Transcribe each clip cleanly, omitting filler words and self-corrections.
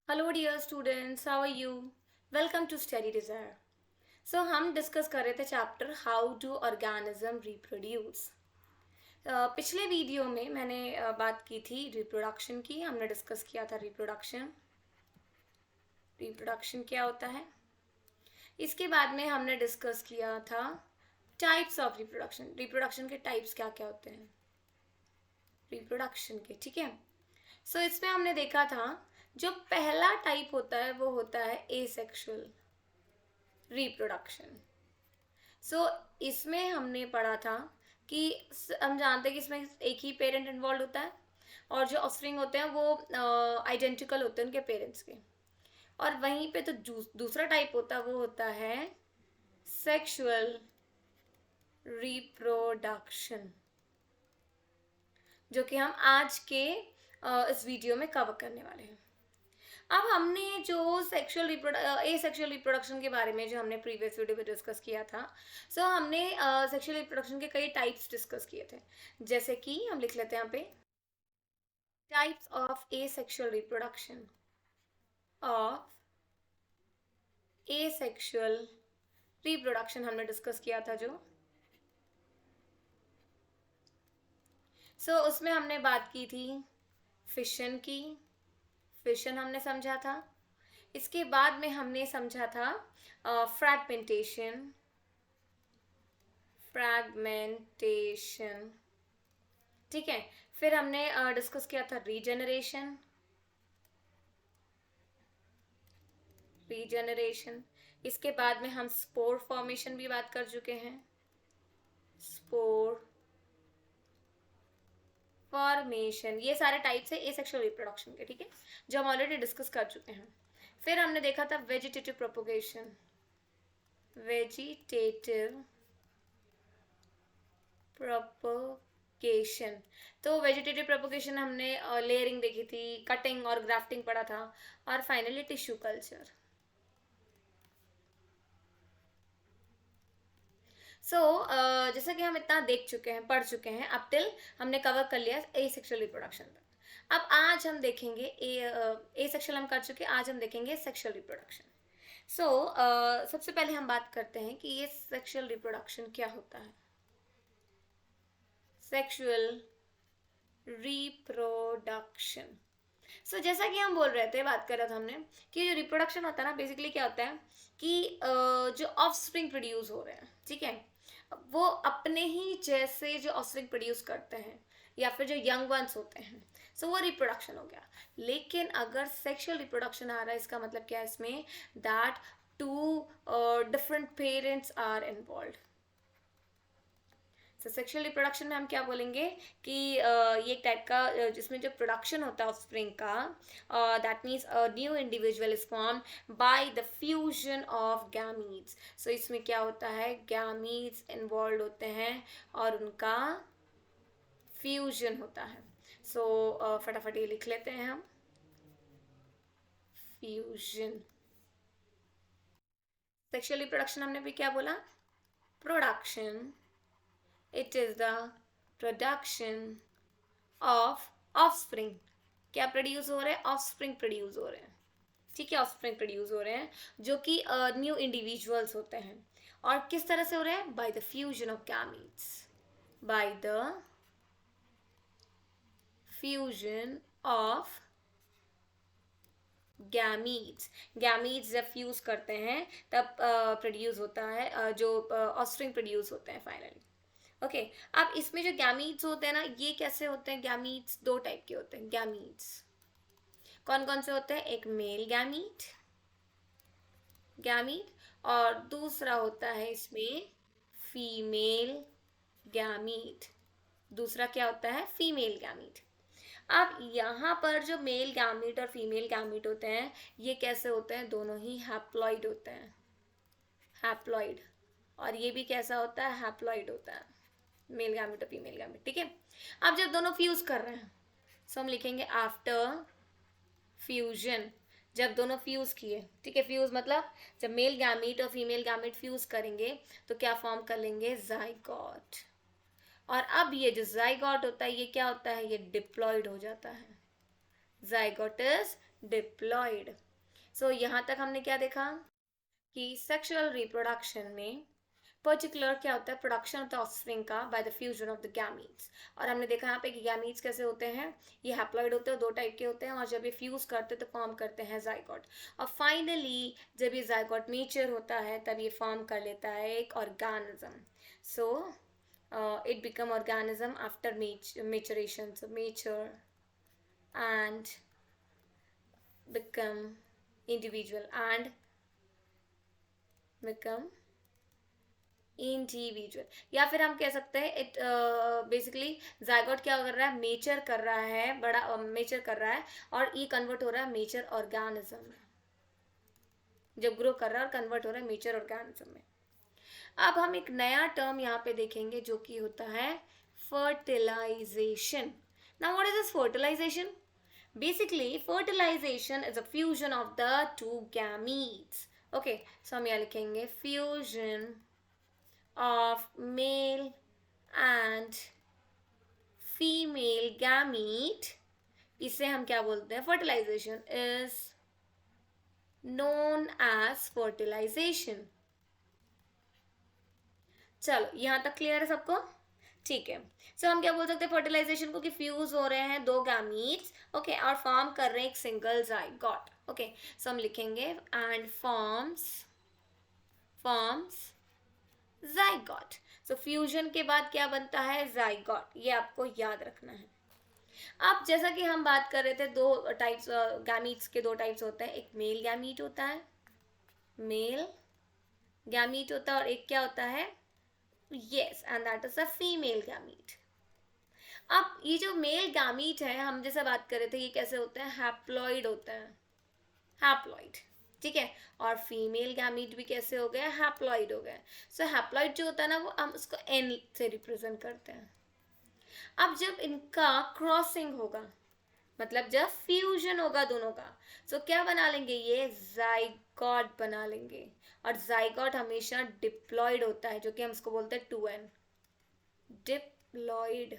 Hello dear students, how are you? Welcome to study desire. So हम discuss कर रहे थे chapter how do organism reproduce. पिछले video में मैंने बात की थी रिप्रोडक्शन की। हमने डिस्कस किया था रिप्रोडक्शन। रिप्रोडक्शन क्या होता है। इसके बाद में हमने डिस्कस किया था टाइप्स ऑफ रिप्रोडक्शन। रिप्रोडक्शन के टाइप्स क्या क्या होते हैं रिप्रोडक्शन के, ठीक है। सो इसमें हमने देखा था जो पहला टाइप होता है वो होता है एसेक्सुअल रिप्रोडक्शन। सो इसमें हमने पढ़ा था कि हम जानते हैं कि इसमें एक ही पेरेंट इन्वॉल्व होता है और जो ऑफस्प्रिंग होते हैं वो आइडेंटिकल होते हैं उनके पेरेंट्स के। और वहीं पे तो दूसरा टाइप होता है वो होता है सेक्सुअल रिप्रोडक्शन, जो कि हम आज के इस वीडियो में कवर करने वाले हैं। अब हमने जो सेक्सुअल रिप्रोडक्शन के बारे में जो हमने प्रीवियस वीडियो में डिस्कस किया था। हमने सेक्सुअल रिप्रोडक्शन के कई टाइप्स डिस्कस किए थे। जैसे कि हम लिख लेते हैं यहाँ पे types of asexual reproduction of asexual reproduction हमने डिस्कस किया था जो। उसमें हमने बात की थी फिशन की। फिशन हमने समझा था। इसके बाद में हमने समझा था फ्रैगमेंटेशन। फ्रैगमेंटेशन, ठीक है। फिर हमने डिस्कस किया था रीजेनरेशन। रीजेनरेशन, इसके बाद में हम स्पोर फॉर्मेशन भी बात कर चुके हैं। स्पोर फॉर्मेशन, ये सारे टाइप्स है एसेक्सुअल रिप्रोडक्शन के, ठीक है, जो हम ऑलरेडी डिस्कस कर चुके हैं। फिर हमने देखा था वेजिटेटिव प्रोपोगेशन। वेजिटेटिव प्रोपोगेशन, तो वेजिटेटिव प्रोपोगेशन हमने लेयरिंग देखी थी, कटिंग और ग्राफ्टिंग पढ़ा था, और फाइनली टिश्यू कल्चर। जैसा कि हम इतना देख चुके हैं, पढ़ चुके हैं, अब टिल हमने कवर कर लिया ए सेक्सुअल रिप्रोडक्शन तक। अब आज हम देखेंगे ए सेक्सुअल हम कर चुके, आज हम देखेंगे सेक्सुअल रिप्रोडक्शन। सबसे पहले हम बात करते हैं कि ये सेक्सुअल रिप्रोडक्शन क्या होता है। सेक्सुअल रिप्रोडक्शन, जैसा कि हम बोल रहे थे, बात कर रहा था हमने कि जो रिप्रोडक्शन होता है ना, बेसिकली क्या होता है कि जो ऑफ स्प्रिंग प्रोड्यूस हो रहे हैं, ठीक है, वो अपने ही जैसे जो ऑफस्प्रिंग प्रोड्यूस करते हैं या फिर जो यंग वंस होते हैं, वो रिप्रोडक्शन हो गया। लेकिन अगर सेक्सुअल रिप्रोडक्शन आ रहा है, इसका मतलब क्या है इसमें, that two different parents are involve. Sexual reproduction में हम क्या बोलेंगे कि ये एक टाइप का जिसमें जो प्रोडक्शन होता है ऑफस्प्रिंग का, that means a new individual is form by the fusion of gametes. इसमें क्या होता है, गैमीट्स इन्वॉल्व होते हैं और उनका फ्यूजन होता है। फटाफट ये लिख लेते हैं हम, फ्यूजन। सेक्सुअल रिप्रोडक्शन हमने भी क्या बोला, production. It is the production of offspring. क्या प्रोड्यूस हो रहे हैं, ऑफस्प्रिंग प्रोड्यूस हो रहे हैं, ठीक है, ऑफस्प्रिंग प्रोड्यूस हो रहे हैं जो कि न्यू इंडिविजुअल्स होते हैं। और किस तरह से हो रहे हैं, by the fusion of gametes. By the fusion of gametes. Gametes जब फ्यूज करते हैं तब प्रोड्यूस होता है जो ऑफस्प्रिंग प्रोड्यूस होते हैं फाइनली। ओके, अब इसमें जो गैमीट्स होते हैं ना, ये कैसे होते हैं, गैमीट्स दो टाइप के होते हैं। गैमीट्स कौन कौन से होते हैं, एक मेल गैमीट गैमीट और दूसरा होता है इसमें फीमेल गैमीट। दूसरा क्या होता है, फीमेल गैमीट। अब यहाँ पर जो मेल गैमीट और फीमेल गैमीट होते हैं, ये कैसे होते हैं, दोनों ही हैप्लॉइड होते हैं, हैप्लॉइड। और ये भी कैसा होता है, हैप्लॉइड होता है, मेल गैमीट और फीमेल गैमीट, ठीक है। अब जब दोनों फ्यूज कर रहे हैं, हम लिखेंगे आफ्टर फ्यूजन। जब दोनों फ्यूज किए, ठीक है, फ्यूज मतलब जब मेल गैमीट और फीमेल गैमीट फ्यूज करेंगे तो क्या फॉर्म कर लेंगे, जाइगोट। और अब ये जो जाइगोट होता है, ये क्या होता है, ये डिप्लॉइड हो जाता है। Zygote is diploid. सो यहाँ तक हमने क्या देखा कि सेक्सुअल रिप्रोडक्शन में पर्टिकुलर क्या होता है, प्रोडक्शन होता है ऑफस्प्रिंग का by the fusion of the gametes. और हमने देखा यहाँ पे कि गैमीट्स कैसे होते हैं, ये हैप्लॉइड होते हैं, दो टाइप के होते हैं, और जब ये फ्यूज करते हैं तो फॉर्म करते हैं जाइगोट। और फाइनली जब ये जाइगोट मेच्योर होता है तब ये फॉर्म कर लेता है एक organism. So it become organism after maturation, so mature and become individual and become individual. या फिर हम कह सकते हैं इट बेसिकली जायगोट क्या कर रहा है, मेचर कर रहा है, बड़ा मेचर कर रहा है, और ये कन्वर्ट हो रहा है मेचर ऑर्गेनिज्म में, जब ग्रो कर रहा है और कन्वर्ट हो रहा है मेचर ऑर्गेनिज्म में। अब हम एक नया टर्म यहाँ पे देखेंगे जो कि होता है fertilisation. Now what is this fertilisation? Basically fertilisation is a fusion of the two gametes. Okay, so हम यहाँ लिखेंगे fusion of male and female gamete, इसे हम क्या बोलते हैं, fertilization is known as fertilization। चलो यहाँ तक क्लियर है सबको? ठीक है। सो हम क्या बोल सकते हैं फर्टिलाइजेशन को, कि फ्यूज हो रहे हैं दो गैमीट्स, ओके, और फॉर्म कर रहे हैं एक सिंगल जाइगोट। ओके, सो हम लिखेंगे and forms zygote. So fusion के बाद क्या बनता है, जाइगोट, ये आपको याद रखना है। अब जैसा कि हम बात कर रहे थे, दो टाइप्स गैमीट्स के, दो टाइप्स होते हैं, एक मेल गैमीट होता है, मेल गैमीट होता है, और एक क्या होता है, yes, and that is a female gamete. अब ये जो मेल गैमीट है, हम जैसे बात कर रहे थे, ये कैसे होते हैं, हैप्लॉइड होते हैं, हैप्लॉइड, ठीक है। और फीमेल गैमीट भी कैसे हो गया, हैप्लॉइड हो गया। सो हैप्लॉइड जो होता है ना, वो हम उसको एन से रिप्रेजेंट करते हैं। अब जब इनका क्रॉसिंग होगा, मतलब जब फ्यूजन होगा दोनों का, तो क्या बना लेंगे, ये जाइगोट बना लेंगे। और जाइगोट हमेशा डिप्लॉइड होता है, जो कि हम इसको बोलते हैं 2n, डिप्लॉइड।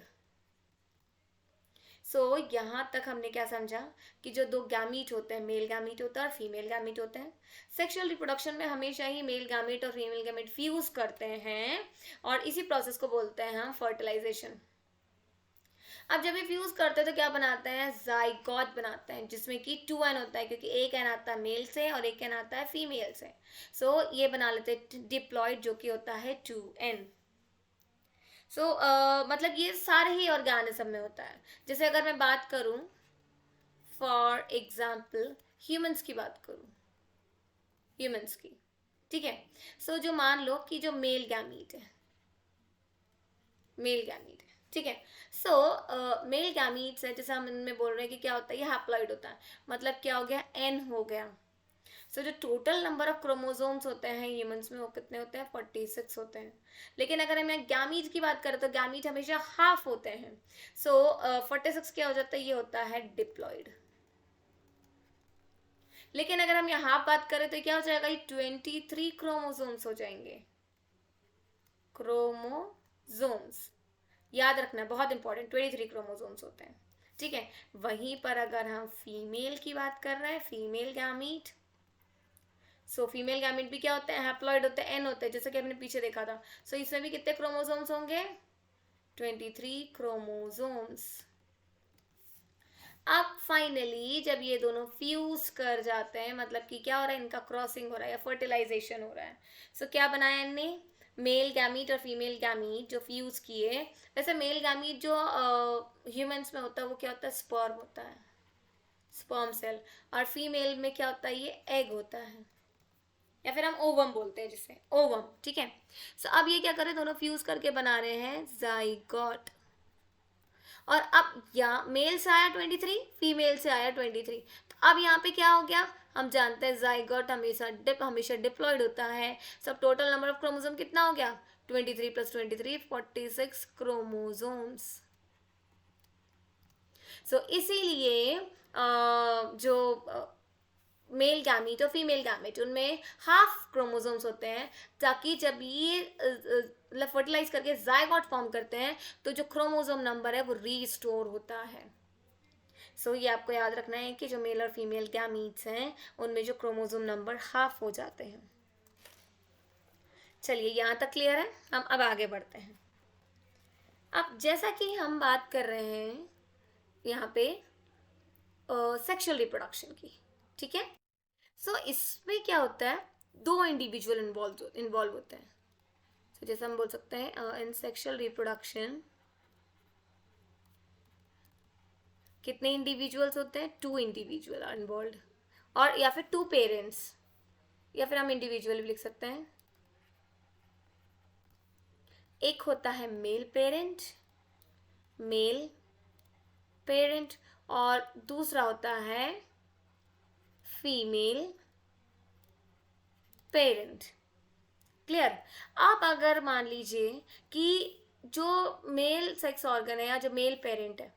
सो यहाँ तक हमने क्या समझा कि जो दो गैमीट होते हैं, मेल गैमीट होता है और फीमेल गैमीट होते हैं, सेक्सुअल रिप्रोडक्शन में हमेशा ही मेल गैमीट और फीमेल गैमीट फ्यूज करते हैं, और इसी प्रोसेस को बोलते हैं हम फर्टिलाइजेशन। अब जब ये फ्यूज करते हैं तो क्या बनाते हैं, जाइगोट बनाते हैं, जिसमें कि 2n होता है, क्योंकि एक n आता है मेल से और एक n आता है फीमेल से। सो ये बना लेते हैं डिप्लॉइड, जो कि होता है 2n। सो मतलब ये सारे ही ऑर्गेनिज्म में होता है। जैसे अगर मैं बात करूं, फॉर एग्जाम्पल ह्यूमंस की बात करूं, ह्यूमंस की, ठीक है। सो जो मान लो कि जो मेल गैमीट है, मेल गैमीट है, ठीक है। सो मेल गैमीट्स है, जैसे हम इनमें बोल रहे हैं कि क्या होता है, ये हैप्लॉइड होता है, मतलब क्या हो गया, n हो गया। सो जो टोटल नंबर ऑफ क्रोमोसोम्स होते हैं ह्यूमंस में, वो कितने होते हैं, 46 होते हैं। लेकिन अगर हम गैमीट की बात करें तो गैमीट हमेशा हाफ होते हैं। सो 46 क्या हो जाता है, ये होता है डिप्लॉइड। लेकिन अगर हम यहाँ बात करें तो क्या हो जाएगा, ये 23 क्रोमोसोम्स हो जाएंगे, क्रोमोसोम्स, याद रखना है, बहुत इंपॉर्टेंट, 23 क्रोमोसोम्स होते हैं, ठीक है। वहीं पर अगर हम फीमेल की बात कर रहे हैं, female gamete, so female gamete भी क्या होते हैं, हैप्लॉइड होते हैं, n होते हैं, जैसे कि हमने पीछे देखा था। सो इसमें भी कितने क्रोमोसोम्स होंगे, 23 क्रोमोसोम्स। अब फाइनली जब ये दोनों फ्यूज कर जाते हैं, मतलब कि क्या हो रहा है, इनका क्रॉसिंग हो रहा है या फर्टिलाइजेशन हो रहा है। सो क्या बनाया इनने, मेल गैमीट और फीमेल गैमीट जो फ्यूज किए। वैसे मेल गैमीट जो ह्यूमंस में होता है वो क्या होता है, स्पर्म होता है, स्पर्म सेल। और फीमेल में क्या होता है, ये एग होता है, या फिर हम ओवम बोलते हैं जिसे, ओवम, ठीक है। सो अब ये क्या कर रहे हैं, दोनों फ्यूज करके बना रहे हैं जाइगोट। और अब यहाँ मेल से आया 23, फीमेल से आया 23, तो अब यहाँ पे क्या हो गया, हम जानते हैं जाइगोट हमेशा डिप्लॉयड होता है। सब टोटल नंबर ऑफ क्रोमोसोम कितना हो गया, 23 + 23, 46 क्रोमोसोम्स। सो इसीलिए जो मेल गैमीट और फीमेल गैमीट, उनमें हाफ क्रोमोसोम्स होते हैं, ताकि जब ये मतलब फर्टिलाइज करके जाइगोट फॉर्म करते हैं तो जो क्रोमोसोम नंबर है वो रीस्टोर होता है। सो ये आपको याद रखना है कि जो मेल और फीमेल गैमीट्स हैं उनमें जो क्रोमोसोम नंबर हाफ हो जाते हैं। चलिए यहाँ तक क्लियर है, हम अब आगे बढ़ते हैं। अब जैसा कि हम बात कर रहे हैं यहाँ पे सेक्सुअल रिप्रोडक्शन की, ठीक है। सो इसमें क्या होता है, दो इंडिविजुअल इन्वॉल्व होते हैं। तो जैसे हम बोल सकते हैं इन सेक्सुअल रिप्रोडक्शन कितने इंडिविजुअल्स होते हैं, 2 इंडिविजुअल आर इन्वॉल्व, और या फिर 2 पेरेंट्स, या फिर हम इंडिविजुअल भी लिख सकते हैं। एक होता है मेल पेरेंट और दूसरा होता है फीमेल पेरेंट। क्लियर। आप अगर मान लीजिए कि जो मेल सेक्स ऑर्गन है या जो मेल पेरेंट है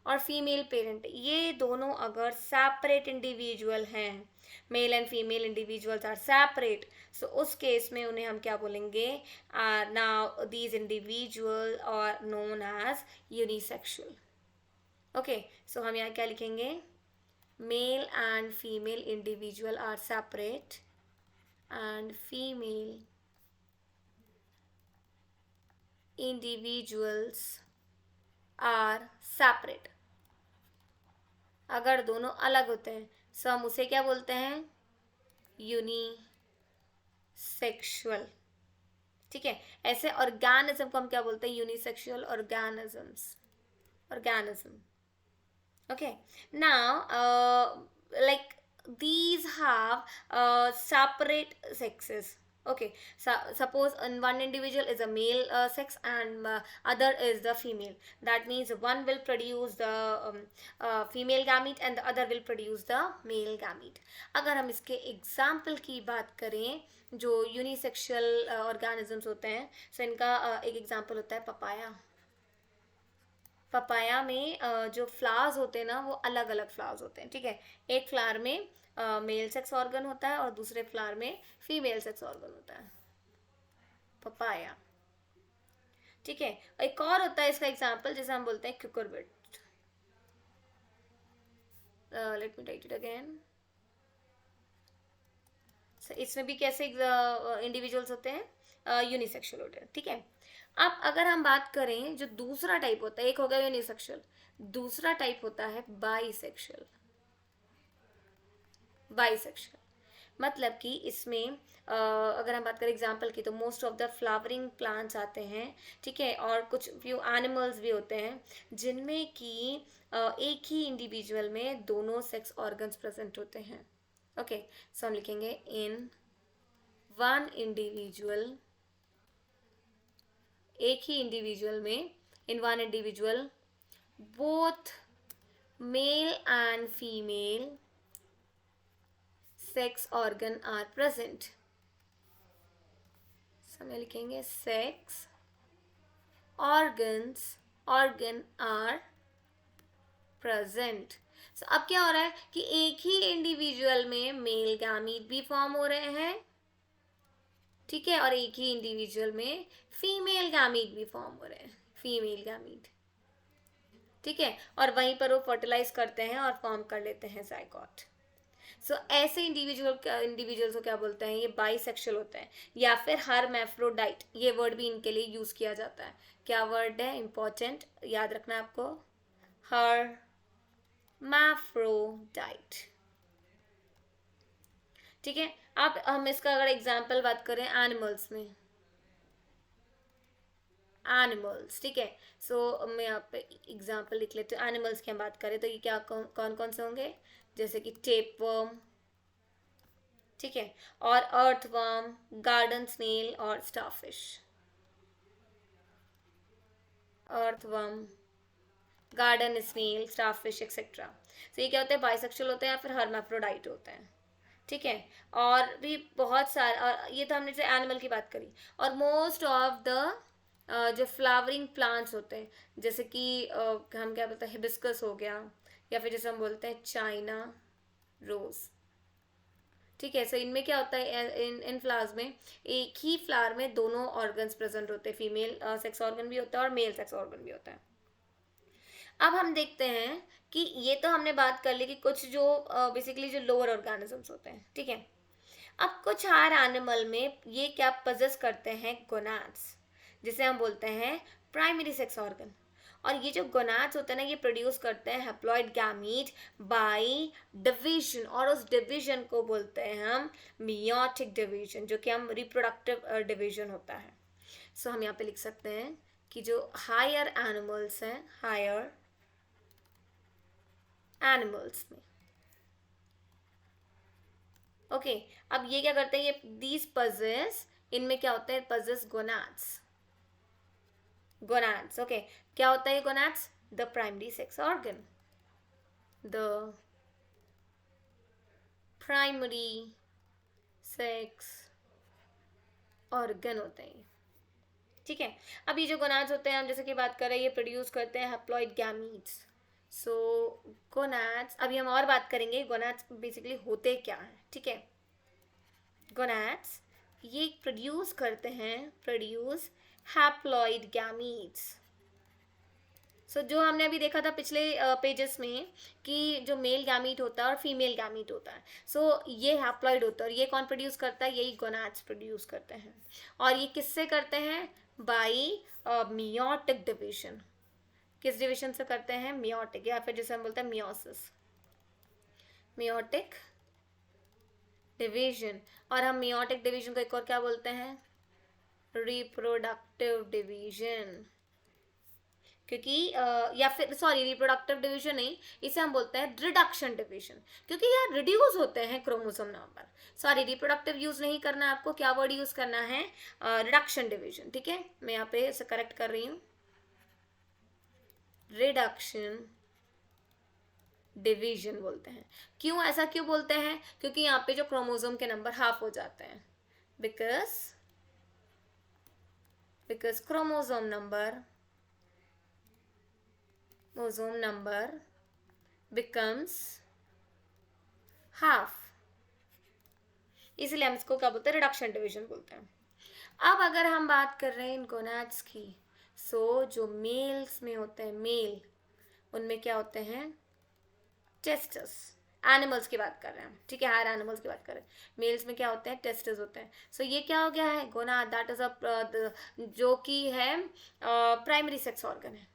और फीमेल पेरेंट, ये दोनों अगर सेपरेट इंडिविजुअल हैं, male and female individuals are separate, so उस केस में उन्हें हम क्या बोलेंगे, now these individual are known as unisexual. Okay, so हम यहाँ क्या लिखेंगे, male and female individual are separate and female individuals are separate। अगर दोनों अलग होते हैं सो हम उसे क्या बोलते हैं, यूनिसेक्सुअल। ठीक है, ऐसे ऑर्गेनिज्म को हम क्या बोलते हैं, unisexual organism. Okay, now like these have separate sexes। okay, suppose one individual is a male sex and other is the female, that means one will produce the female gamete and the other will produce the male gamete। अगर हम इसके example की बात करें जो unisexual organisms होते हैं, सो इनका एक एग्जाम्पल होता है पपाया में जो फ्लावर्स होते हैं ना वो अलग अलग फ्लावर्स होते हैं। ठीक है, एक फ्लावर में मेल सेक्स ऑर्गन होता है और दूसरे फ्लावर में फीमेल सेक्स ऑर्गन होता है, पपाया। ठीक है, एक और होता है इसका एग्जांपल, जैसे हम बोलते हैं cucurbit. Let me write it again. इसमें भी कैसे इंडिविजुअल्स होते हैं, यूनिसेक्सुअल होते हैं। ठीक है, अब अगर हम बात करें जो दूसरा टाइप होता है, एक हो गया यूनिसेक्सुअल, दूसरा टाइप होता है बाइसेक्सुअल। मतलब कि इसमें अगर हम बात करें एग्जाम्पल की, तो most of the flowering plants आते हैं। ठीक है, और कुछ फ्यू एनिमल्स भी होते हैं जिनमें कि एक ही इंडिविजुअल में दोनों सेक्स ऑर्गन्स प्रेजेंट होते हैं। ओके, सो हम लिखेंगे इन वन इंडिविजुअल, एक ही इंडिविजुअल में, in one individual both male and female sex organ are present. समय लिखेंगे सेक्स ऑर्गन आर प्रेजेंट। अब क्या हो रहा है कि एक ही इंडिविजुअल में मेल गैमीट भी फॉर्म हो रहे हैं, ठीक है, और एक ही इंडिविजुअल में फीमेल गैमीट भी फॉर्म हो रहे हैं, फीमेल गैमीट। ठीक है, और वहीं पर वो फर्टिलाइज करते हैं और फॉर्म कर लेते हैं जाइगोट। सो ऐसे इंडिविजुअल्स को क्या बोलते हैं, ये बाइसेक्सुअल होते हैं, या फिर हर्मैफ्रोडाइट, ये वर्ड भी इनके लिए यूज किया जाता है। क्या वर्ड है, इंपॉर्टेंट, याद रखना है आपको, हर्मैफ्रोडाइट। ठीक है, अब हम इसका अगर एग्जाम्पल बात करें एनिमल्स में, एनिमल्स। ठीक है, सो मैं यहाँ पे एग्जाम्पल लिख लेती हूँ। एनिमल्स की हम बात करें तो ये क्या कौन कौन से होंगे, जैसे कि टेपवर्म, ठीक है, और अर्थवर्म, गार्डन स्नेल और starfish. Earthworm, garden snail, starfish etcetera. तो ये क्या होते हैं, बाइसेक्सुअल होते हैं या फिर हर्माफ्रोडाइट होते हैं। ठीक है, और भी बहुत सारे, और ये तो हमने जैसे एनिमल की बात करी। और मोस्ट ऑफ द जो फ्लावरिंग प्लांट्स होते हैं, जैसे कि हम क्या बोलते हैं, हिबिस्कस हो गया, या फिर जैसे हम बोलते हैं चाइना रोज। ठीक है, सो इनमें क्या होता है, इन फ्लावर्स में एक ही फ्लावर में दोनों ऑर्गन्स प्रेजेंट होते हैं, फीमेल सेक्स ऑर्गन भी होता है और मेल सेक्स ऑर्गन भी होता है। अब हम देखते हैं कि ये तो हमने बात कर ली कि कुछ जो बेसिकली जो लोअर ऑर्गेनिजम्स होते हैं, ठीक है। अब कुछ हायर एनिमल में ये क्या पजेस करते हैं, गोनाड्स, जिसे हम बोलते हैं प्राइमरी सेक्स ऑर्गन। और ये जो गोनाड्स होते हैं ना, ये प्रोड्यूस करते हैं हैप्लॉइड गैमीट बाय डिवीजन, और उस डिवीजन को बोलते हैं हम मियोटिक डिवीजन, जो कि हम रिप्रोडक्टिव डिवीजन होता है। सो हम यहाँ पे लिख सकते हैं कि जो हायर एनिमल्स हैं, हायर एनिमल्स में, ओके अब ये क्या करते हैं, ये दीज पजेस, इनमें क्या होता है, पजेस गोनाड्स, गोनाड्स, ओके क्या होता है ये gonads, the primary sex organ, the primary sex organ होते हैं, ठीक है। अब ये जो गोनाड्स होते हैं, हम जैसे कि बात कर रहे हैं, ये प्रोड्यूस करते हैं हैप्लॉइड गैमीट्स। सो गोनाड्स, अभी हम और बात करेंगे गोनाड्स बेसिकली होते क्या हैं, ठीक है। गोनाड्स ये प्रोड्यूस करते हैं, प्रोड्यूस हैप्लॉइड गैमीट्स। सो जो हमने अभी देखा था पिछले पेजेस में कि जो मेल गैमीट होता है और फीमेल गैमीट होता है, सो ये हैप्लॉइड होता है, और ये कौन प्रोड्यूस करता है, यही गोनाड्स प्रोड्यूस करते हैं। और ये किससे करते हैं, बाई मियोटिक डिवीजन। किस डिवीजन से करते हैं, मियोटिक, या फिर जैसे हम बोलते हैं मियोसिस, मियोटिक डिवीजन। और हम मियोटिक डिवीजन को एक और क्या बोलते हैं, रिप्रोडक्टिव डिवीजन, क्योंकि या फिर सॉरी रिप्रोडक्टिव डिवीजन नहीं, इसे हम बोलते हैं रिडक्शन डिवीजन, क्योंकि यार रिड्यूस होते हैं chromosome number. Sorry reproductive use नहीं करना है आपको, क्या वर्ड यूज करना है, रिडक्शन डिवीजन, ठीक है। मैं यहाँ पे इसे करेक्ट कर रही हूँ, रिडक्शन डिवीजन बोलते हैं। क्यों, ऐसा क्यों बोलते हैं, क्योंकि यहाँ पे जो क्रोमोसोम के नंबर हाफ हो जाते हैं, because chromosome number becomes half, इसलिए हम इसको क्या बोलते हैं, रिडक्शन डिवीजन बोलते हैं। अब अगर हम बात कर रहे हैं इन गोनाड्स की, सो जो मेल्स में होते हैं, मेल, उनमें क्या होते हैं, टेस्टस, एनिमल्स की बात कर रहे हैं, ठीक है, हायर एनिमल्स की बात कर रहे हैं। मेल्स में क्या होते हैं, टेस्टस होते हैं। सो ये क्या हो गया है, गोनाड, दैट इज अ जो कि है प्राइमरी सेक्स ऑर्गन है,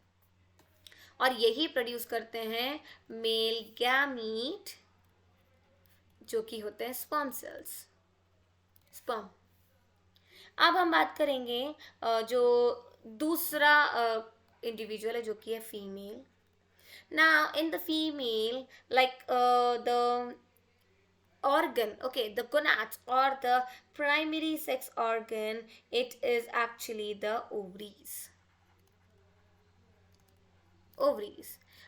और यही प्रोड्यूस करते हैं मेल गैमीट, जो कि होते हैं स्पर्म सेल्स, स्पर्म। अब हम बात करेंगे जो दूसरा इंडिविजुअल है, जो कि है female. Now in the female, like the organ, okay, the gonads or the primary sex organ, it is actually the ovaries, ovaries.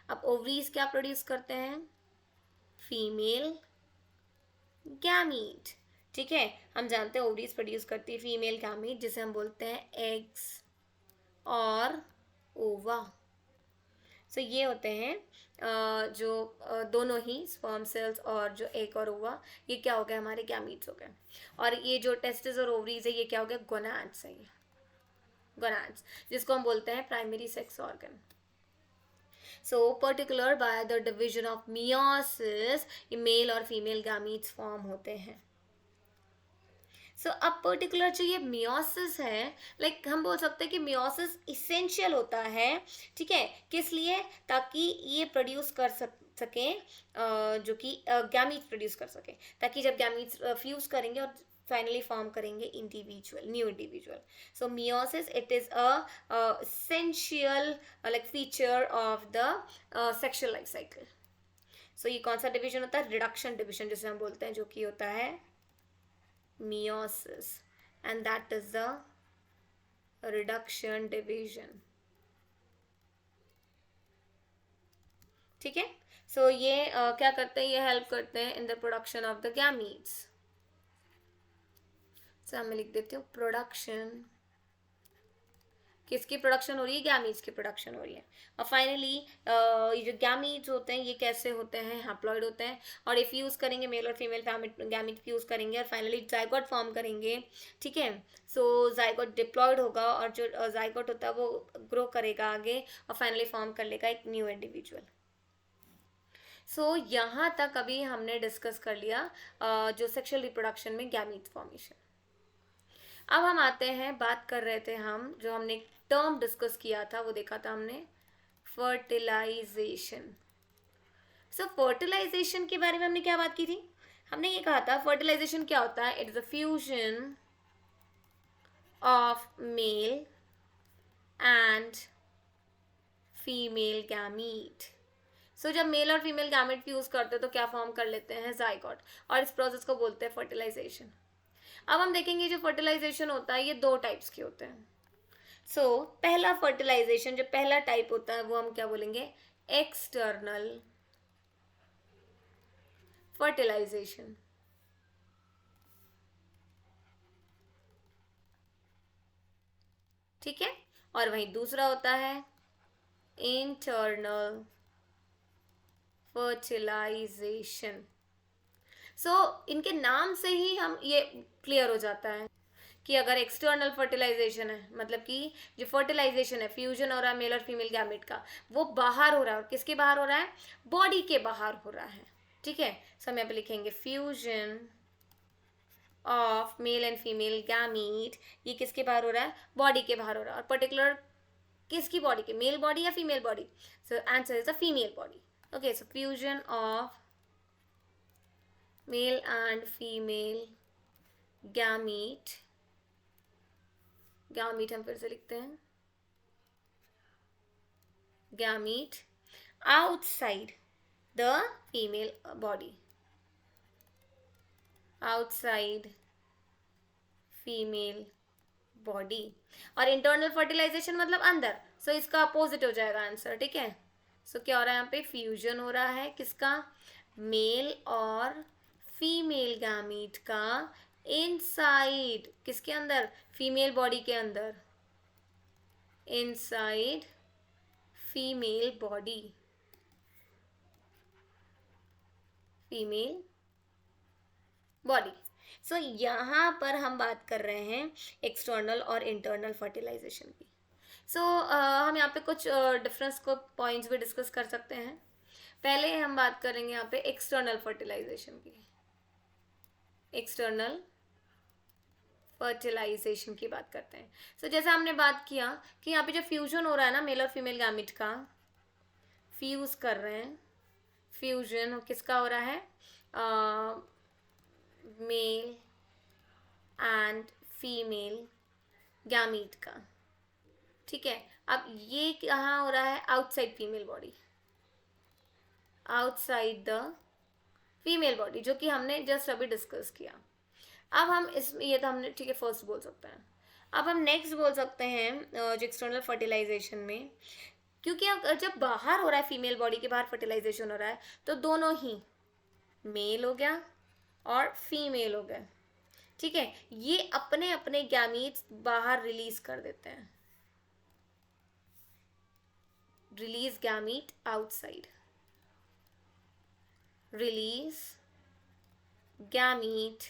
अब ओवरीज क्या प्रोड्यूस करते हैं, फीमेल गैमीट, ठीक है। हम जानते हैं ओवरीज प्रोड्यूस करती है फीमेल गैमीट, जिसे हम बोलते हैं एग्स और ओवा। सो ये होते हैं जो दोनों ही स्पर्म सेल्स और जो एग और ओवा, ये क्या हो गए, हमारे गैमीट्स हो गए। और ये जो टेस्टिस और ओवरीज है, ये क्या हो गया, गोनाड्स है, ये गोनाड्स, जिसको हम बोलते हैं primary sex organ. So particular by the division of meiosis, male और फीमेल गैमीट्स फॉर्म होते हैं। सो अब पर्टिकुलर जो ये मियोसिस है, लाइक हम बोल सकते हैं कि मियोसिस इसेंशियल होता है, ठीक है, किस लिए, ताकि ये प्रोड्यूस कर सके जो कि गैमीट्स प्रोड्यूस कर सके, ताकि जब गैमीट्स फ्यूज करेंगे और फाइनली फॉर्म करेंगे individual, new individual. So meiosis it is a essential like feature of the sexual life cycle. So ये कौन सा डिवीजन होता है, रिडक्शन डिवीजन जिसे हम बोलते हैं, जो कि होता है meiosis, and that is the reduction division, ठीक है। सो ये क्या करते हैं, ये हेल्प करते हैं in the production of the gametes. So मैं लिख देती हूँ, प्रोडक्शन किसकी प्रोडक्शन हो रही है, गैमीट्स की प्रोडक्शन हो रही है। और फाइनली ये जो गैमीट्स होते हैं ये कैसे होते हैं, हैप्लॉइड होते हैं, और ये फ्यूज करेंगे, मेल और फीमेल गैमीट फ्यूज करेंगे और फाइनली जाइगोट फॉर्म करेंगे। ठीक है, सो जाइगोट डिप्लॉयड होगा और जो जाइगोट होता है वो ग्रो करेगा आगे और फाइनली फॉर्म कर लेगा एक न्यू इंडिविजुअल। सो यहाँ तक अभी हमने डिस्कस कर लिया जो सेक्सुअल रिप्रोडक्शन में गैमीट फॉर्मेशन। अब हम आते हैं, बात कर रहे थे हम, जो हमने टर्म डिस्कस किया था वो देखा था हमने, फर्टिलाइजेशन। सो फर्टिलाइजेशन के बारे में हमने क्या बात की थी, हमने ये कहा था फर्टिलाइजेशन क्या होता है, it is a fusion of male and female gamete. So जब मेल और फीमेल गैमेट फ्यूज करते हैं तो क्या फॉर्म कर लेते हैं, जाइगोट, और इस प्रोसेस को बोलते हैं फर्टिलाइजेशन। अब हम देखेंगे जो फर्टिलाइजेशन होता है ये दो टाइप्स के होते हैं। सो पहला फर्टिलाइजेशन, जो पहला टाइप होता है वो हम क्या बोलेंगे, एक्सटर्नल फर्टिलाइजेशन। ठीक है, और वहीं दूसरा होता है इंटरनल फर्टिलाइजेशन। सो इनके नाम से ही हम ये क्लियर हो जाता है कि अगर एक्सटर्नल फर्टिलाइजेशन है, मतलब कि जो फर्टिलाइजेशन है, फ्यूजन हो रहा है मेल और फीमेल गैमेट का, वो बाहर हो रहा है, और किसके बाहर हो रहा है, बॉडी के बाहर हो रहा है। ठीक है, सो हम यहाँ पे लिखेंगे fusion of male and female gamete, ये किसके बाहर हो रहा है, बॉडी के बाहर हो रहा है, और पर्टिकुलर किसकी बॉडी के, मेल बॉडी या female body, so answer is the female body. Okay, so fusion of male and female gamete, gamete हम फिर से लिखते हैं, gamete outside the female body, outside female body, और इंटरनल फर्टिलाइजेशन मतलब अंदर, सो इसका अपोजिट हो जाएगा आंसर। ठीक है, सो क्या हो रहा है यहाँ पे, फ्यूजन हो रहा है किसका, मेल और फीमेल गैमीट का, इनसाइड किसके अंदर, फीमेल बॉडी के अंदर, inside female body, female body. So यहाँ पर हम बात कर रहे हैं एक्सटर्नल और इंटरनल फर्टिलाइजेशन की। सो हम यहाँ पे कुछ डिफरेंस को पॉइंट्स भी डिस्कस कर सकते हैं। पहले हम बात करेंगे यहाँ पे एक्सटर्नल फर्टिलाइजेशन की, एक्सटर्नल फर्टिलाइजेशन की बात करते हैं। सो जैसा हमने बात किया कि यहाँ पे जो फ्यूजन हो रहा है ना मेल और फीमेल गैमेट का, फ्यूज कर रहे हैं, फ्यूजन किसका हो रहा है, मेल एंड फीमेल गैमीट का। ठीक है, अब ये कहाँ हो रहा है, outside female body, outside the female body, जो कि हमने जस्ट अभी डिस्कस किया। अब हम इसमें, ये तो हमने ठीक है फर्स्ट बोल सकते हैं। अब हम नेक्स्ट बोल सकते हैं जो एक्सटर्नल फर्टिलाइजेशन में, क्योंकि अब जब बाहर हो रहा है, फीमेल बॉडी के बाहर फर्टिलाइजेशन हो रहा है, तो दोनों ही, मेल हो गया और फीमेल हो गया। ठीक है, ये अपने अपने गैमीट्स बाहर रिलीज कर देते हैं, release gamete outside, release gamete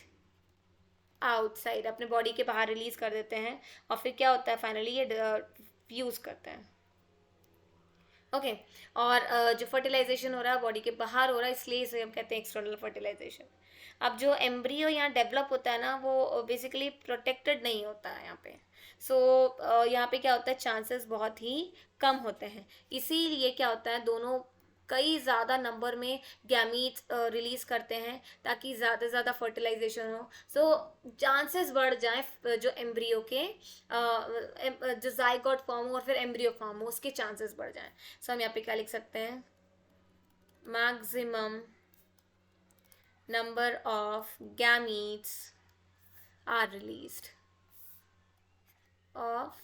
outside, अपने बॉडी के बाहर रिलीज कर देते हैं, और फिर क्या होता है, फाइनली ये फ्यूज करते हैं। ओके, और जो फर्टिलाइजेशन हो रहा है बॉडी के बाहर हो रहा है, इसलिए इसे हम कहते हैं एक्सटर्नल फर्टिलाइजेशन। अब जो एम्ब्रियो यहाँ डेवलप होता है ना, वो बेसिकली प्रोटेक्टेड नहीं होता है यहाँ पे। सो यहाँ पे क्या होता है, चांसेस बहुत ही कम होते हैं, इसीलिए क्या होता है, दोनों कई ज़्यादा नंबर में गैमीट्स रिलीज करते हैं ताकि ज़्यादा से ज़्यादा फर्टिलाइजेशन हो, सो चांसेस बढ़ जाए जो एम्ब्रियो के जो जाइगोट फॉर्म हो और फिर एम्ब्रियो फॉर्म हो, उसके चांसेस बढ़ जाएं। सो हम यहाँ पे क्या लिख सकते हैं, maximum number of gametes are released, of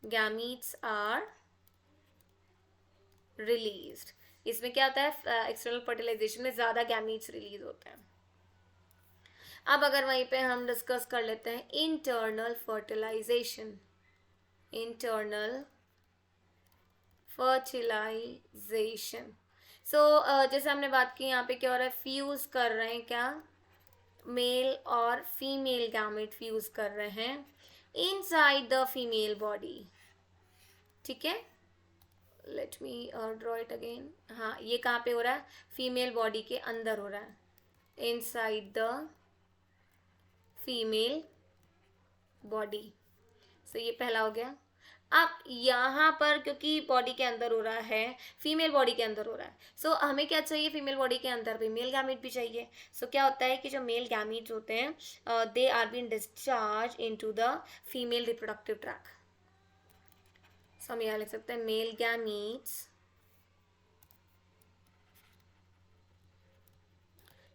gametes are released। इसमें क्या होता है, एक्सटर्नल फर्टिलाइजेशन में ज़्यादा गैमीट्स रिलीज होते हैं। अब अगर वहीं पे हम डिस्कस कर लेते हैं इंटरनल फर्टिलाइजेशन। Internal fertilisation. जैसे हमने बात की यहाँ पे क्या हो रहा है, फ्यूज कर रहे हैं, क्या मेल और फीमेल गैमेट फ्यूज कर रहे हैं इनसाइड द फीमेल बॉडी। ठीक है, let me draw it again. हाँ, ये कहाँ पे हो रहा है, फीमेल बॉडी के अंदर हो रहा है, इनसाइड द फीमेल बॉडी। ये पहला हो गया। अब यहाँ पर क्योंकि बॉडी के अंदर हो रहा है, फीमेल बॉडी के अंदर हो रहा है, हमें क्या चाहिए, फीमेल बॉडी के अंदर भी मेल गैमीट भी चाहिए। क्या होता है कि जो मेल गैमीट होते हैं they are been discharge into the female reproductive tract. हम यहाँ लिख सकते हैं मेल गैमीट्स,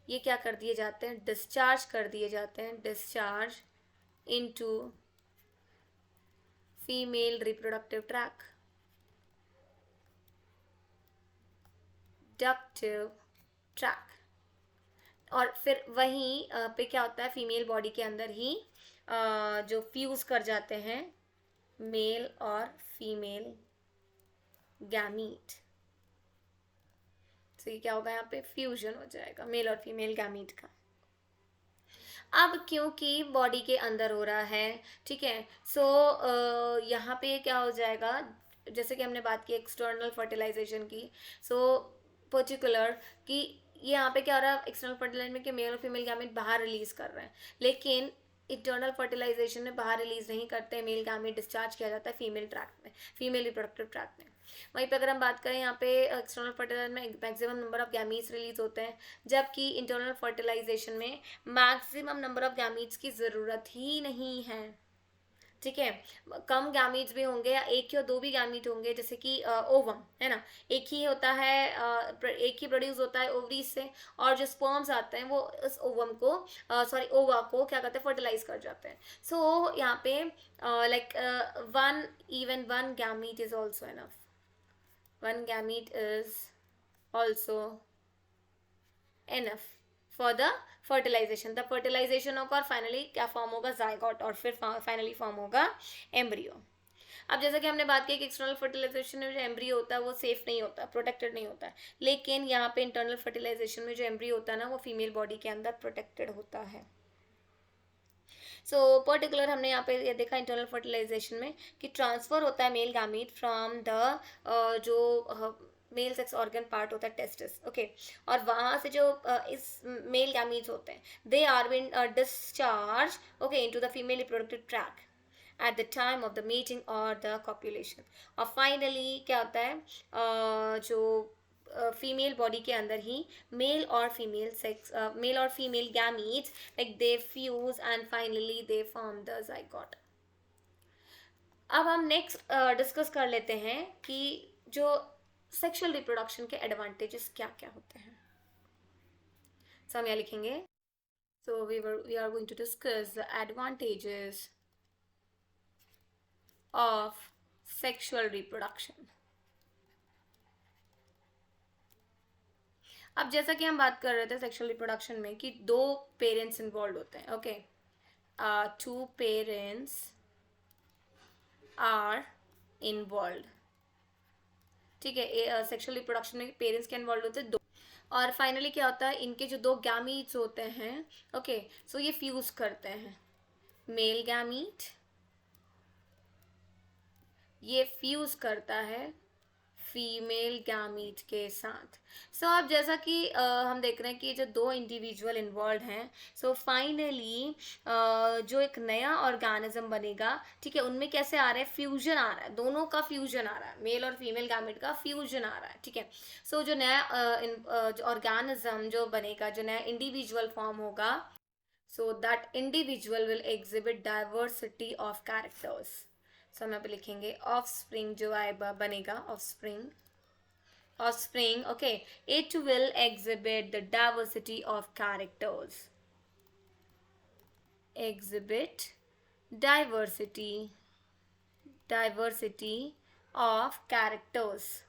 ये क्या कर दिए जाते हैं, डिस्चार्ज कर दिए जाते हैं, discharge into female reproductive tract, ductive tract. और फिर वहीं पे क्या होता है, फीमेल बॉडी के अंदर ही जो फ्यूज कर जाते हैं मेल और फीमेल गैमीट। ये क्या होगा, यहाँ पे फ्यूजन हो जाएगा मेल और फीमेल गैमीट का। अब क्योंकि बॉडी के अंदर हो रहा है, ठीक है, यहाँ पे क्या हो जाएगा, जैसे कि हमने बात की एक्सटर्नल फर्टिलाइजेशन की, पर्टिकुलर कि यहाँ पे क्या हो रहा है, एक्सटर्नल फर्टिलाइजेशन में कि मेल और फीमेल गैमेट बाहर रिलीज कर रहे हैं, लेकिन इंटरनल फर्टिलाइजेशन में बाहर रिलीज नहीं करते, मेल गैमेट डिस्चार्ज किया जाता है फीमेल ट्रैक में, फीमेल रिप्रोडक्टिव ट्रैक में। वहीं पे अगर हम बात करें, यहाँ पे एक्सटर्नल फर्टिलाइजेशन में maximum number of gametes release होते हैं, जबकि इंटरनल फर्टिलाइजेशन में मैक्सिमम नंबर ऑफ गैमीट्स की ज़रूरत ही नहीं है। ठीक है, कम गैमीट्स भी होंगे या एक या दो भी गैमीट होंगे, जैसे कि ओवम है ना, एक ही होता है, एक ही प्रोड्यूस होता है ओवरीज से, और जो स्पर्म्स आते हैं वो उस ओवम को ओवा को क्या करते हैं, फर्टिलाइज कर जाते हैं। यहाँ पे like one gamete is also enough, one gamete is also enough for the fertilization। the fertilization होगा और फाइनली क्या फॉर्म होगा, जाइगोट, और फिर फाइनली फॉर्म होगा एम्ब्रियो। अब जैसा कि हमने बात की कि एक्सटर्नल फर्टिलाइजेशन में जो एम्ब्रियो होता है वो सेफ नहीं होता, प्रोटेक्टेड नहीं होता है, लेकिन यहाँ पे इंटरनल फर्टिलाइजेशन में जो एम्ब्रियो होता है ना, वो फीमेल बॉडी के अंदर प्रोटेक्टेड होता है। पर्टिकुलर हमने यहाँ पे ये देखा इंटरनल फर्टिलाइजेशन में कि ट्रांसफर होता है मेल गैमीट फ्रॉम द जो मेल सेक्स ऑर्गन पार्ट होता है टेस्टिस, ओके, और वहाँ से जो इस मेल गैमीट्स होते हैं they are been discharge okay into the female reproductive tract at the time of the mating or the copulation। और फाइनली क्या होता है जो फीमेल बॉडी के अंदर ही मेल और female gametes like they fuse and finally they form the zygote. अब हम नेक्स्ट डिस्कस कर लेते हैं कि जो सेक्सुअल रिप्रोडक्शन के एडवांटेजेस क्या क्या होते हैं। हम यहाँ लिखेंगे, we are going to discuss the advantages of sexual reproduction। अब जैसा कि हम बात कर रहे थे सेक्सुअल रिप्रोडक्शन में कि दो पेरेंट्स इन्वॉल्व होते हैं, okay, two parents are involve. ठीक है, सेक्सुअल रिप्रोडक्शन में पेरेंट्स के इन्वॉल्व होते हैं दो, और फाइनली क्या होता है, इनके जो दो गैमीट्स होते हैं, ओके, ये फ्यूज करते हैं, मेल गैमीट ये फ्यूज करता है फीमेल गैमीट के साथ। अब जैसा कि हम देख रहे हैं कि जो दो इंडिविजुअल इन्वॉल्व हैं, फाइनली जो एक नया ऑर्गेनिज्म बनेगा, ठीक है, उनमें कैसे आ रहा है, फ्यूजन आ रहा है, दोनों का फ्यूजन आ रहा है, मेल और फीमेल गैमीट का फ्यूजन आ रहा है। ठीक है, जो नया ऑर्गेनिज्म जो बनेगा, जो नया इंडिविजुअल फॉर्म होगा, that individual will exhibit diversity of characters. हम यहाँ पे लिखेंगे ऑफस्प्रिंग जो बनेगा, offspring, okay, it will exhibit the diversity of characters, exhibit diversity of characters,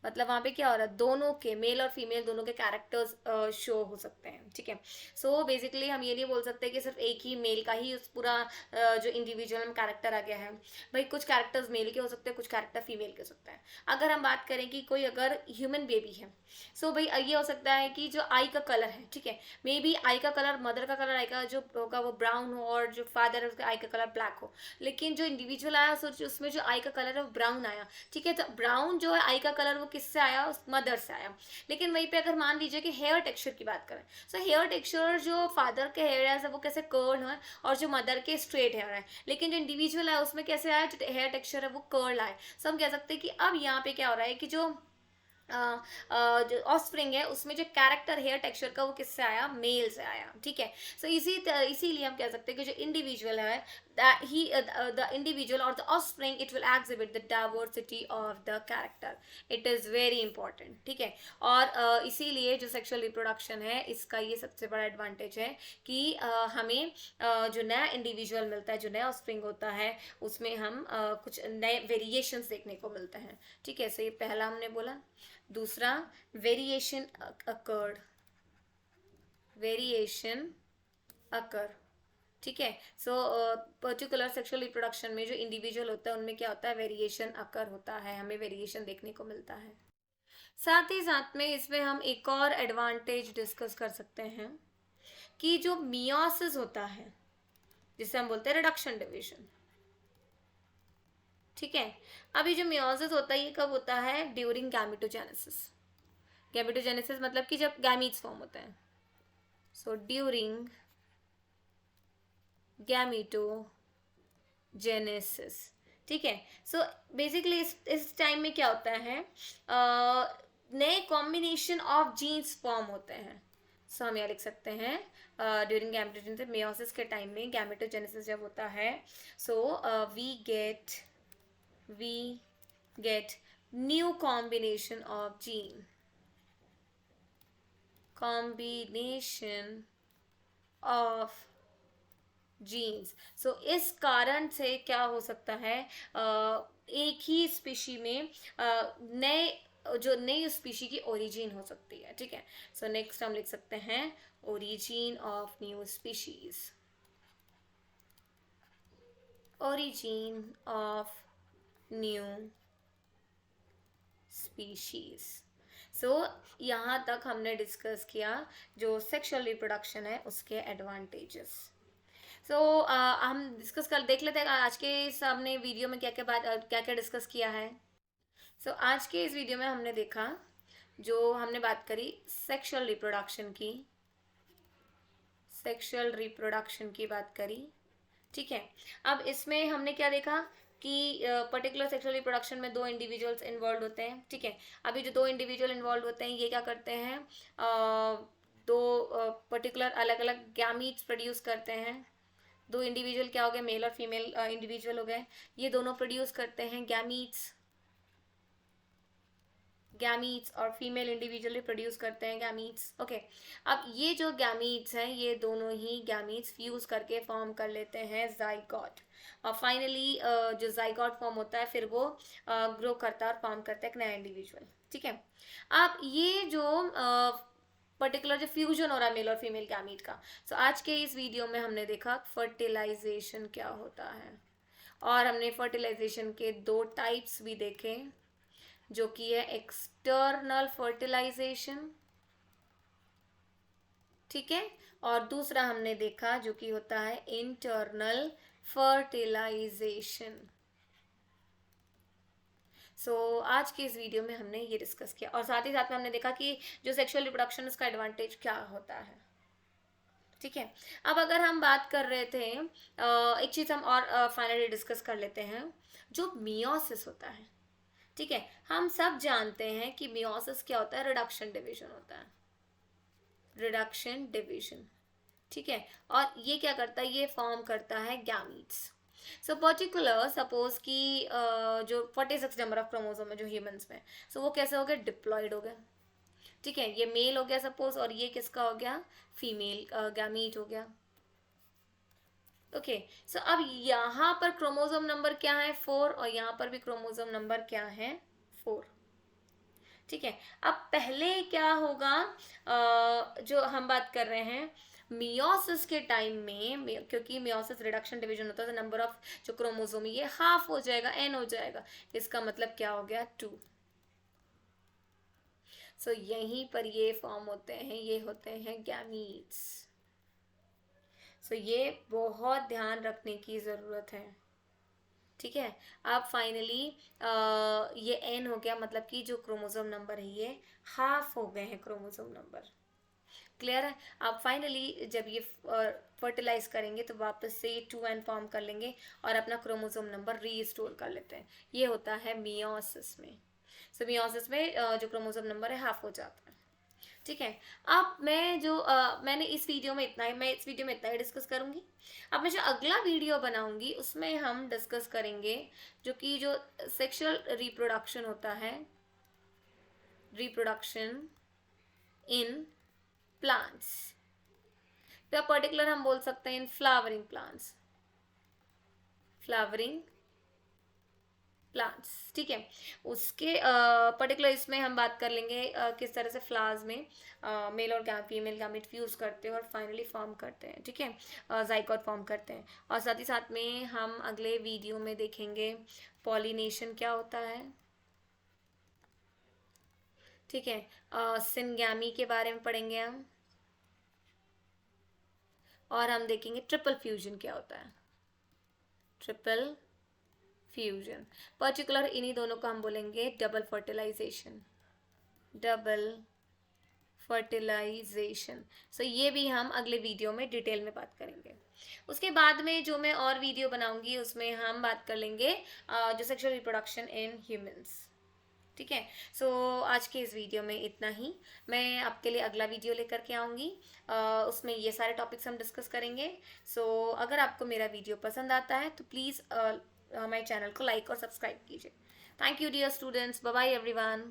मतलब वहाँ पे क्या हो रहा है, दोनों के मेल और फीमेल दोनों के कैरेक्टर्स शो हो सकते हैं, ठीक है। सो बेसिकली हम ये नहीं बोल सकते कि सिर्फ एक ही मेल का ही उस पूरा जो इंडिविजुअल में कैरेक्टर आ गया है। भाई कुछ कैरेक्टर्स मेल के हो सकते हैं, कुछ कैरेक्टर फीमेल के हो सकते हैं। अगर हम बात करें कि कोई अगर ह्यूमन बेबी है, सो भाई ये हो सकता है कि जो आई का कलर है, ठीक है, मे बी आई का कलर, मदर का कलर आई का जो होगा वो ब्राउन हो, और जो फादर है उसका आई का कलर ब्लैक हो, लेकिन जो इंडिविजुअल आया उसमें जो आई का कलर है वो ब्राउन आया, ठीक है। तो ब्राउन जो है आई का कलर वो किससे आया, उस मदर से आया। लेकिन वहीं पे अगर मान लीजिए कि हेयर टेक्सचर की बात करें, सो हेयर टेक्सचर जो फादर के हेयर है वो कैसे कर्ल है, और जो मदर के स्ट्रेट हेयर है, लेकिन जो इंडिविजुअल है उसमें कैसे आया, जो हेयर टेक्सचर है वो कर्ल आए। सो हम कह सकते हैं कि अब यहाँ पे क्या हो रहा है कि जो जो ऑफस्प्रिंग है उसमें जो कैरेक्टर हेयर टेक्सचर का वो किससे आया, मेल से आया, ठीक है। सो इसीलिए हम कह सकते हैं कि जो इंडिविजुअल है, the individual or the offspring, it will exhibit the diversity of the character. It is very important, ठीक है। और इसीलिए जो सेक्सुअल रिप्रोडक्शन है इसका ये सबसे बड़ा एडवांटेज है कि हमें जो नया इंडिविजुअल मिलता है, जो नया ऑफस्प्रिंग होता है, उसमें हम कुछ नए वेरिएशंस देखने को मिलते हैं, ठीक है। सो ये पहला हमने बोला। दूसरा, वेरिएशन अकर्ड, वेरिएशन अकर, ठीक है। सो पर्टिकुलर सेक्सुअल रिप्रोडक्शन में जो इंडिविजुअल होता है उनमें क्या होता है, वेरिएशन अकर होता है, हमें वेरिएशन देखने को मिलता है। साथ ही साथ में इसमें हम एक और एडवांटेज डिस्कस कर सकते हैं कि जो मियोसिस होता है, जिसे हम बोलते हैं रिडक्शन डिवीजन, ठीक है। अभी जो मियोसिस होता है ये कब होता है, ड्यूरिंग गैमेटोजेनेसिस। गैमेटोजेनेसिस मतलब कि जब गैमीट्स फॉर्म होते हैं, सो ड्यूरिंग गैमेटोजेनेसिस, ठीक है। सो बेसिकली इस टाइम में क्या होता है, नए कॉम्बिनेशन ऑफ जीन्स फॉर्म होते हैं। सो हम यहाँ लिख सकते हैं ड्यूरिंग गैमेटोजेनेसिस, मेयोसिस के टाइम में गैमेटोजेनेसिस जब होता है, so we get new combination of gene, combination of genes. So इस कारण से क्या हो सकता है, एक ही स्पीशी में नई स्पीशी की ओरिजिन हो सकती है, ठीक है। सो नेक्स्ट हम लिख सकते हैं origin of new species, origin of new species. So यहाँ तक हमने डिस्कस किया जो सेक्सुअल रिप्रोडक्शन है उसके एडवांटेजेस। सो हम डिस्कस कर देख लेते हैं आज के सामने वीडियो में क्या क्या डिस्कस किया है। सो आज के इस वीडियो में हमने देखा, जो हमने बात करी सेक्सुअल रिप्रोडक्शन की, सेक्सुअल रिप्रोडक्शन की बात करी, ठीक है। अब इसमें हमने क्या देखा कि पर्टिकुलर सेक्सुअल रिप्रोडक्शन में दो इंडिविजुअल्स इन्वॉल्व होते हैं, ठीक है। अभी जो दो इंडिविजुअल इन्वॉल्व होते हैं ये क्या करते हैं, दो पर्टिकुलर अलग अलग गैमीट्स प्रोड्यूस करते हैं। दो इंडिविजुअल क्या हो गए, मेल और फीमेल इंडिविजुअल हो गए, ये दोनों प्रोड्यूस करते हैं गैमीट्स, गैमीट्स, और फीमेल इंडिविजुअली प्रोड्यूस करते हैं गैमीट्स, ओके। अब ये जो गैमीट्स हैं ये दोनों ही गैमीट्स फ्यूज करके फॉर्म कर लेते हैं जाइगोट, और फाइनली जो जाइगोट फॉर्म होता है फिर वो ग्रो करता है और फॉर्म करता है एक नया इंडिविजुअल, ठीक है। अब ये जो पर्टिकुलर जो फ्यूजन हो रहा है मेल और फीमेल गैमीट का, सो आज के इस वीडियो में हमने देखा फर्टिलाइजेशन क्या होता है, और हमने फर्टिलाइजेशन के दो टाइप्स भी देखे, जो कि है एक्सटर्नल फर्टिलाइजेशन, ठीक है, और दूसरा हमने देखा जो कि होता है इंटरनल फर्टिलाइजेशन। सो आज के इस वीडियो में हमने ये डिस्कस किया, और साथ ही साथ में हमने देखा कि जो सेक्सुअल रिप्रोडक्शन उसका एडवांटेज क्या होता है, ठीक है। अब अगर हम बात कर रहे थे एक चीज हम और फाइनली डिस्कस कर लेते हैं, जो मियोसिस होता है, ठीक है। हम सब जानते हैं कि मियोसिस क्या होता है, रिडक्शन डिवीजन होता है, रिडक्शन डिवीजन, ठीक है। और ये क्या करता है, ये फॉर्म करता है गैमीट्स। सो पर्टिकुलर सपोज कि जो 46 नंबर ऑफ क्रोमोसोम है जो ह्यूमंस में, सो वो कैसे हो गए, डिप्लॉयड हो गए, ठीक है। ये मेल हो गया सपोज, और ये किसका हो गया, फीमेल गैमीट हो गया, ओके। सो अब यहाँ पर क्रोमोसोम नंबर क्या है, 4, और यहाँ पर भी क्रोमोसोम नंबर क्या है, 4। ठीक है, अब पहले क्या होगा, जो हम बात कर रहे हैं मियोसिस के टाइम में, क्योंकि मियोसिस रिडक्शन डिवीजन होता है, तो नंबर ऑफ जो क्रोमोसोम ये हाफ हो जाएगा, एन हो जाएगा, इसका मतलब क्या हो गया 2। सो यहीं पर ये फॉर्म होते हैं, ये होते हैं गैमीट्स। सो ये बहुत ध्यान रखने की ज़रूरत है, ठीक है। अब फाइनली ये एन हो गया, मतलब कि जो क्रोमोसोम नंबर है ये हाफ हो गए हैं क्रोमोसोम नंबर। क्लियर है। अब फाइनली जब ये फर्टिलाइज करेंगे तो वापस से ये 2n फॉर्म कर लेंगे और अपना क्रोमोसोम नंबर रीस्टोर कर लेते हैं। ये होता है मियोसिस में। सो मियोसिस में जो क्रोमोसोम नंबर है हाफ हो जाता है, ठीक है। अब मैं जो मैंने इस वीडियो में इतना ही, मैं इस वीडियो में इतना ही डिस्कस करूंगी। अब मैं जो अगला वीडियो बनाऊंगी उसमें हम डिस्कस करेंगे जो कि जो सेक्सुअल रिप्रोडक्शन होता है, रिप्रोडक्शन इन प्लांट्स, तो पर्टिकुलर हम बोल सकते हैं in flowering plants, flowering plants, ठीक है। उसके पर्टिकुलर इसमें हम बात कर लेंगे किस तरह से फ्लावर्स में मेल और फीमेल गैमेट फ्यूज करते हैं और फाइनली फॉर्म करते हैं, ठीक है, जाइगोट फॉर्म करते हैं। और साथ ही साथ में हम अगले वीडियो में देखेंगे पॉलिनेशन क्या होता है, ठीक है, सिनगैमी के बारे में पढ़ेंगे हम, और हम देखेंगे ट्रिपल फ्यूजन क्या होता है, ट्रिपल फ्यूजन। पर्टिकुलर इन्हीं दोनों को हम बोलेंगे डबल फर्टिलाइजेशन, डबल फर्टिलाइजेशन। सो ये भी हम अगले वीडियो में डिटेल में बात करेंगे। उसके बाद में जो मैं और वीडियो बनाऊंगी उसमें हम बात कर लेंगे जो सेक्सुअल रिप्रोडक्शन इन ह्यूमंस, ठीक है। सो आज के इस वीडियो में इतना ही। मैं आपके लिए अगला वीडियो लेकर के आऊँगी, उसमें ये सारे टॉपिक्स हम डिस्कस करेंगे। सो अगर आपको मेरा वीडियो पसंद आता है तो प्लीज़ हमारे चैनल को लाइक और सब्सक्राइब कीजिए। Thank you dear students, bye bye everyone.